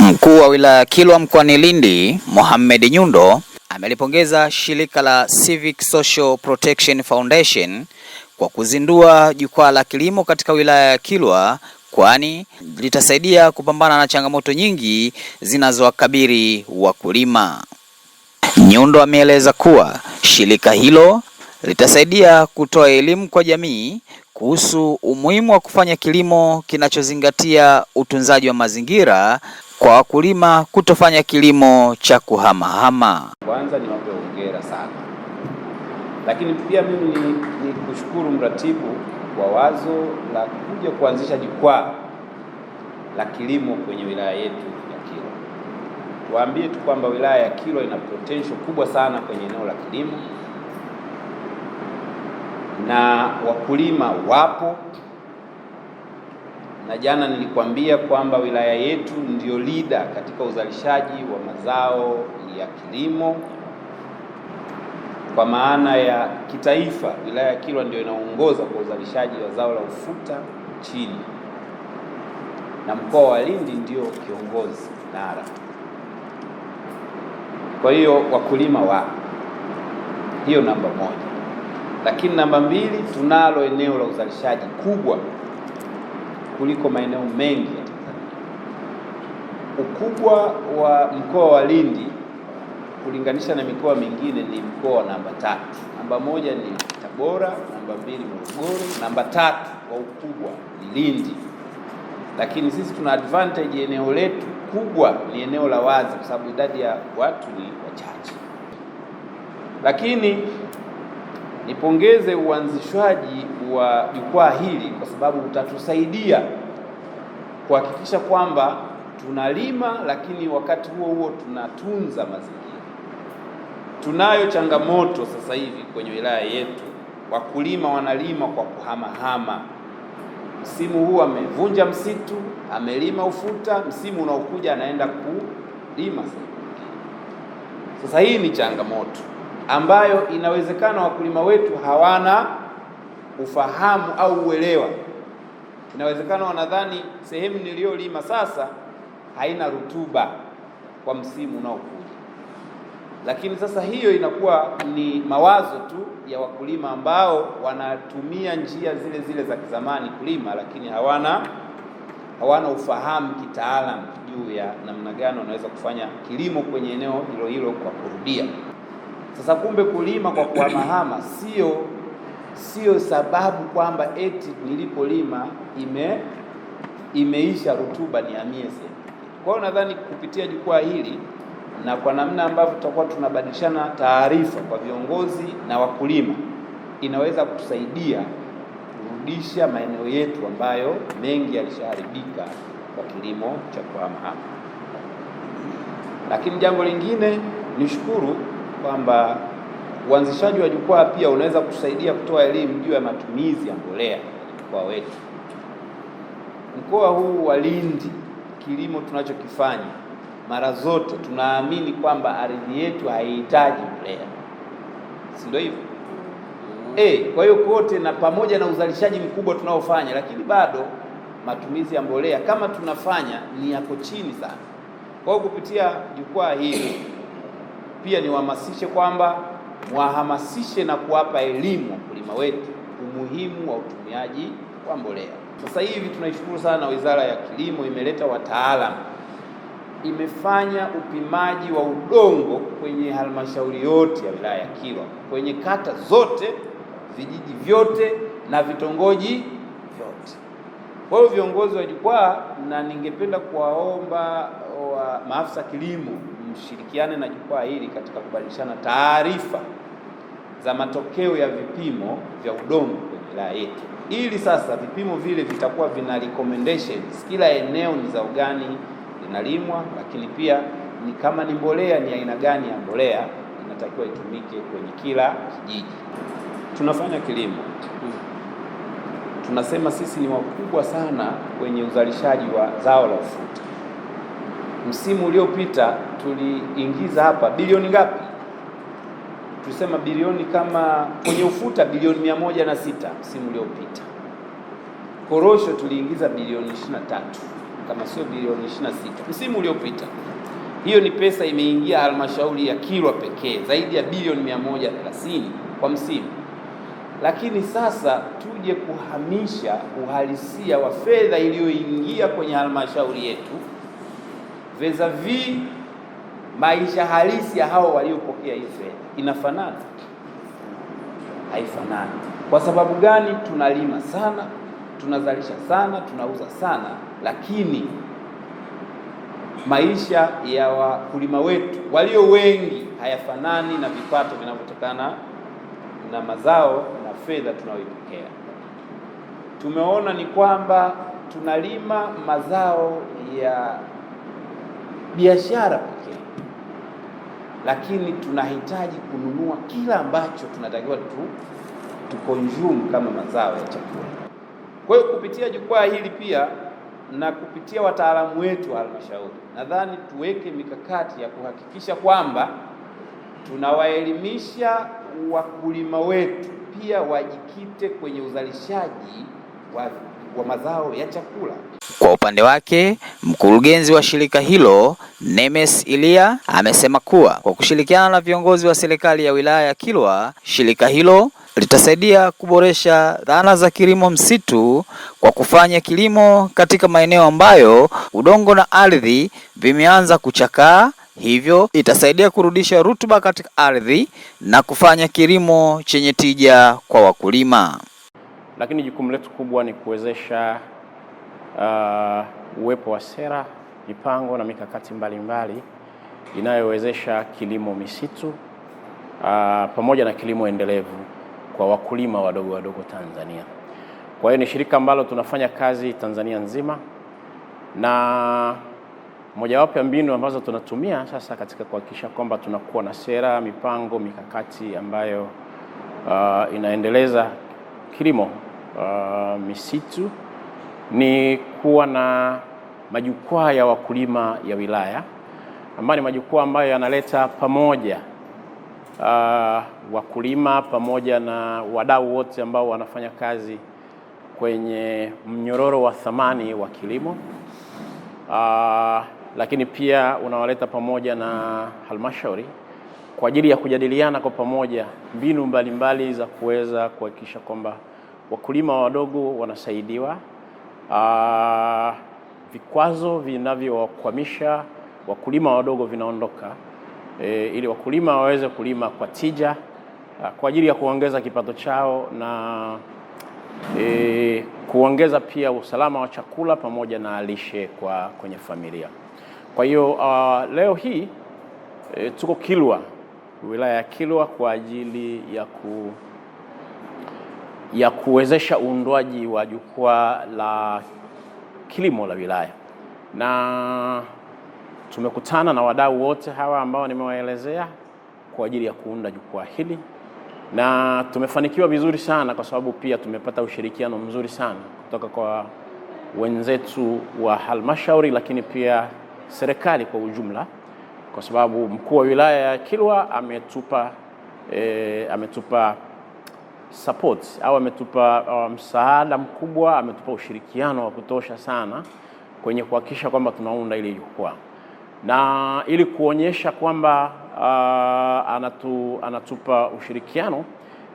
Mkuu wa wilaya Kilwa mkoani Lindi, Mohamed Nyundo, amelipongeza shirika la Civic Social Protection Foundation kwa kuzindua jukwaa la kilimo katika wilaya ya Kilwa, kwani litasaidia kupambana na changamoto nyingi zinazowakabili wakulima. Nyundo ameeleza kuwa shirika hilo litasaidia kutoa elimu kwa jamii kuhusu umuhimu wa kufanya kilimo kinachozingatia utunzaji wa mazingira kwa wakulima kutofanya kilimo cha kuhamahama. Kwanza niwape hongera sana, lakini pia mimi ni kushukuru mratibu wa wazo la kuja kuanzisha jukwaa la kilimo kwenye wilaya yetu ya Kilwa. Tuambie tu kwamba wilaya ya Kilwa ina potential kubwa sana kwenye eneo la kilimo na wakulima wapo, na jana nilikwambia kwamba wilaya yetu ndio leader katika uzalishaji wa mazao ya kilimo. Kwa maana ya kitaifa, wilaya ya Kilwa ndio inaongoza kwa uzalishaji wa zao la ufuta nchini, na mkoa wa Lindi ndio kiongozi nara. Kwa hiyo wakulima wapo, hiyo namba moja. Lakini namba mbili, tunalo eneo la uzalishaji kubwa kuliko maeneo mengi ya Tanzania. Ukubwa wa mkoa wa Lindi kulinganisha na mikoa mingine ni mkoa namba 3. Namba moja ni Tabora, namba 2 Morogoro, namba 3 kwa ukubwa ni Lindi. Lakini sisi tuna advantage, eneo letu kubwa ni eneo la wazi kwa sababu idadi ya watu ni wachache. Lakini nipongeze uanzishwaji wa jukwaa hili kwa sababu utatusaidia kuhakikisha kwamba tunalima, lakini wakati huo huo tunatunza mazingira. Tunayo changamoto sasa hivi kwenye wilaya yetu, wakulima wanalima kwa kuhamahama. Msimu huu amevunja msitu, amelima ufuta, msimu unaokuja anaenda kulima sasa. Hii ni changamoto ambayo inawezekana wakulima wetu hawana ufahamu au uelewa. Inawezekana wanadhani sehemu niliyolima sasa haina rutuba kwa msimu unaokuja, lakini sasa hiyo inakuwa ni mawazo tu ya wakulima ambao wanatumia njia zile zile za kizamani kulima, lakini hawana ufahamu kitaalamu juu ya namna gani wanaweza kufanya kilimo kwenye eneo hilo hilo kwa kurudia. Sasa kumbe kulima kwa kuhamahama sio sababu kwamba eti nilipolima imeisha rutuba nihamie sehemu. Kwa hiyo nadhani kupitia jukwaa hili na kwa namna ambavyo tutakuwa tunabadilishana taarifa kwa viongozi na wakulima, inaweza kutusaidia kurudisha maeneo yetu ambayo mengi yalishaharibika kwa kilimo cha kuhamahama. Lakini jambo lingine nishukuru kwamba uanzishaji wa jukwaa pia unaweza kutusaidia kutoa elimu juu ya matumizi ya mbolea kwa wetu. Mkoa huu wa Lindi, kilimo tunachokifanya mara zote tunaamini kwamba ardhi yetu haihitaji mbolea, si ndio hivyo? Kwa hiyo kote, na pamoja na uzalishaji mkubwa tunaofanya, lakini bado matumizi ya mbolea kama tunafanya ni yako chini sana. Kwa hiyo kupitia jukwaa hili pia niwahamasishe kwamba mwahamasishe na kuwapa elimu wakulima wetu umuhimu wa utumiaji wa mbolea. Sasa hivi tunaishukuru sana Wizara ya Kilimo, imeleta wataalamu, imefanya upimaji wa udongo kwenye halmashauri yote ya wilaya ya Kilwa, kwenye kata zote, vijiji vyote na vitongoji vyote. Kwa hiyo viongozi wa jukwaa, na ningependa kuwaomba maafisa kilimo mshirikiane na jukwaa hili katika kubadilishana taarifa za matokeo ya vipimo vya udongo kwenye wilaya yetu, ili sasa vipimo vile vitakuwa vina recommendations, kila eneo ni zao gani linalimwa, lakini pia ni kama ni mbolea, ni aina gani ya mbolea inatakiwa itumike kwenye kila kijiji. Tunafanya kilimo, tunasema sisi ni wakubwa sana kwenye uzalishaji wa zao la ufuta. Msimu uliopita tuliingiza hapa bilioni ngapi? Tulisema bilioni kama kwenye ufuta bilioni 106 msimu uliopita. Korosho tuliingiza bilioni 23. kama sio bilioni 26 msimu uliopita. Hiyo ni pesa imeingia halmashauri ya Kilwa pekee, zaidi ya bilioni 130 kwa msimu. Lakini sasa tuje kuhamisha uhalisia wa fedha iliyoingia kwenye halmashauri yetu vis-a-vis maisha halisi ya hao waliopokea hii fedha. Inafanana? Haifanani. Kwa sababu gani? Tunalima sana, tunazalisha sana, tunauza sana, lakini maisha ya wakulima wetu walio wengi hayafanani na vipato vinavyotokana na mazao na fedha tunayoipokea. Tumeona ni kwamba tunalima mazao ya biashara pekee, lakini tunahitaji kununua kila ambacho tunatakiwa tukonsume kama mazao ya chakula. Kwa hiyo kupitia jukwaa hili pia na kupitia wataalamu wetu wa halmashauri, nadhani tuweke mikakati ya kuhakikisha kwamba tunawaelimisha wakulima wetu pia wajikite kwenye uzalishaji wa mazao ya chakula. Kwa upande wake, mkurugenzi wa shirika hilo Nemes Ilia amesema kuwa kwa kushirikiana na viongozi wa serikali ya wilaya ya Kilwa, shirika hilo litasaidia kuboresha dhana za kilimo msitu kwa kufanya kilimo katika maeneo ambayo udongo na ardhi vimeanza kuchakaa, hivyo itasaidia kurudisha rutuba katika ardhi na kufanya kilimo chenye tija kwa wakulima. Lakini jukumu letu kubwa ni kuwezesha uwepo wa sera, mipango na mikakati mbalimbali inayowezesha kilimo misitu pamoja na kilimo endelevu kwa wakulima wadogo wadogo Tanzania. Kwa hiyo ni shirika ambalo tunafanya kazi Tanzania nzima, na mojawapo ya mbinu ambazo tunatumia sasa katika kuhakikisha kwamba tunakuwa na sera, mipango, mikakati ambayo inaendeleza kilimo misitu ni kuwa na majukwaa ya wakulima ya wilaya, ambayo ni majukwaa ambayo yanaleta pamoja wakulima pamoja na wadau wote ambao wanafanya kazi kwenye mnyororo wa thamani wa kilimo, lakini pia unawaleta pamoja na halmashauri kwa ajili ya kujadiliana kwa pamoja mbinu mbalimbali za kuweza kuhakikisha kwamba wakulima wadogo wanasaidiwa, vikwazo vinavyowakwamisha wakulima wadogo vinaondoka, ili wakulima waweze kulima kwa tija kwa ajili ya kuongeza kipato chao na kuongeza pia usalama wa chakula pamoja na lishe kwenye familia. Kwa hiyo leo hii tuko Kilwa, wilaya ya Kilwa, kwa ajili ya kuwezesha uundwaji wa jukwaa la kilimo la wilaya, na tumekutana na wadau wote hawa ambao nimewaelezea kwa ajili ya kuunda jukwaa hili, na tumefanikiwa vizuri sana kwa sababu pia tumepata ushirikiano mzuri sana kutoka kwa wenzetu wa halmashauri, lakini pia serikali kwa ujumla, kwa sababu mkuu wa wilaya ya Kilwa ametupa support au ametupa msaada mkubwa, ametupa ushirikiano wa kutosha sana kwenye kuhakikisha kwamba tunaunda ile jukwaa, na ili kuonyesha kwamba anatupa ushirikiano,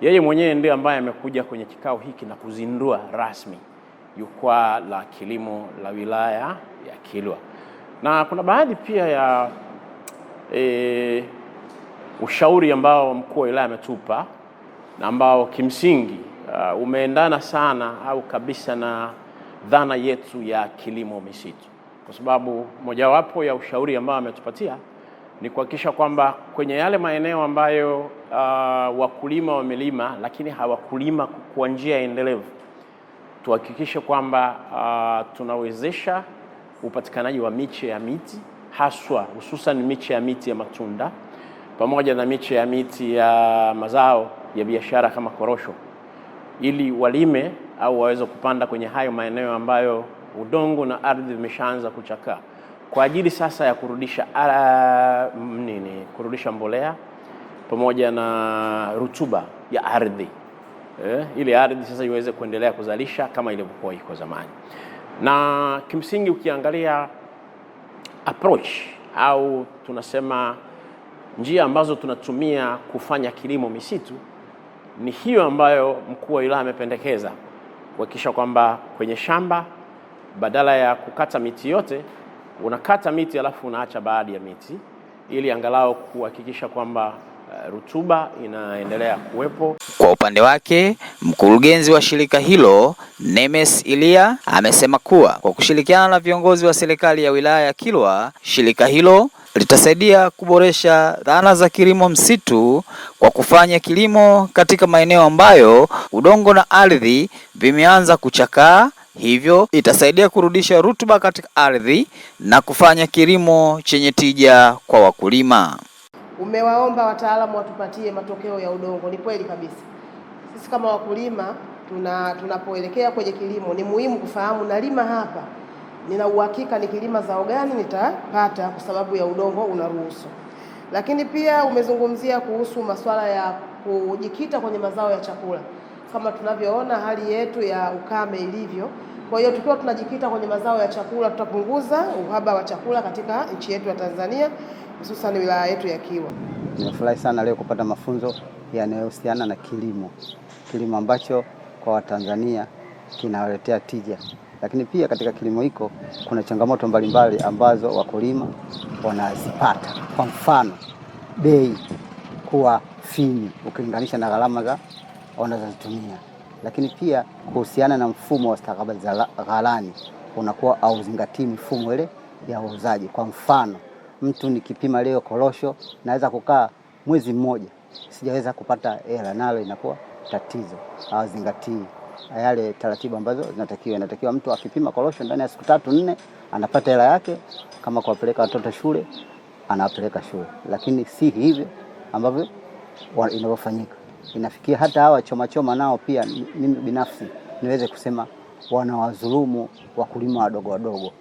yeye mwenyewe ndiye ambaye amekuja kwenye kikao hiki na kuzindua rasmi jukwaa la kilimo la wilaya ya Kilwa. Na kuna baadhi pia ya ushauri ambao mkuu wa wilaya ametupa na ambao kimsingi umeendana sana au kabisa na dhana yetu ya kilimo misitu, kwa sababu mojawapo ya ushauri ambao ametupatia ni kuhakikisha kwamba kwenye yale maeneo ambayo wakulima wamelima lakini hawakulima kwa njia endelevu, tuhakikishe kwamba tunawezesha upatikanaji wa miche ya miti, hususan miche ya miti ya matunda pamoja na miche ya miti ya mazao ya biashara kama korosho, ili walime au waweze kupanda kwenye hayo maeneo ambayo udongo na ardhi vimeshaanza kuchakaa, kwa ajili sasa ya kurudisha mbolea pamoja na rutuba ya ardhi, ili ardhi sasa iweze kuendelea kuzalisha kama ilivyokuwa iko zamani. Na kimsingi ukiangalia approach au tunasema njia ambazo tunatumia kufanya kilimo misitu ni hiyo ambayo mkuu wa wilaya amependekeza, kuhakikisha kwamba kwenye shamba badala ya kukata miti yote unakata miti alafu unaacha baadhi ya miti, ili angalau kuhakikisha kwamba rutuba inaendelea kuwepo. Kwa upande wake, mkurugenzi wa shirika hilo Nemes Ilia amesema kuwa kwa kushirikiana na viongozi wa serikali ya wilaya ya Kilwa, shirika hilo litasaidia kuboresha dhana za kilimo msitu kwa kufanya kilimo katika maeneo ambayo udongo na ardhi vimeanza kuchakaa, hivyo itasaidia kurudisha rutuba katika ardhi na kufanya kilimo chenye tija kwa wakulima. Umewaomba wataalamu watupatie matokeo ya udongo. Ni kweli kabisa. Sisi kama wakulima tunapoelekea kwenye kilimo ni muhimu kufahamu nalima hapa, nina uhakika nikilima zao gani nitapata kwa sababu ya udongo unaruhusu. Lakini pia umezungumzia kuhusu masuala ya kujikita kwenye mazao ya chakula. Kama tunavyoona hali yetu ya ukame ilivyo, kwa hiyo tukiwa tunajikita kwenye mazao ya chakula tutapunguza uhaba wa chakula katika nchi yetu ya Tanzania, hususan wilaya yetu ya Kilwa. Nimefurahi sana leo kupata mafunzo yanayohusiana na kilimo ambacho kwa Watanzania kinawaletea tija. Lakini pia katika kilimo hiko kuna changamoto mbalimbali ambazo wakulima wanazipata. Kwa mfano, bei kuwa finyu ukilinganisha na gharama za wanazotumia. Lakini pia kuhusiana na mfumo wa stakabadhi za ghalani unakuwa hauzingatii mifumo ile ya uuzaji. Kwa mfano, mtu nikipima leo korosho naweza kukaa mwezi mmoja sijaweza kupata hela, nalo inakuwa tatizo. Hawazingatii yale taratibu ambazo zinatakiwa. Inatakiwa mtu akipima korosho ndani ya siku 3-4 anapata hela yake, kama kuwapeleka watoto shule anawapeleka shule. Lakini si hivyo ambavyo inavyofanyika. Inafikia hata hawa choma nao pia mimi binafsi niweze kusema wanawadhulumu wakulima wadogo.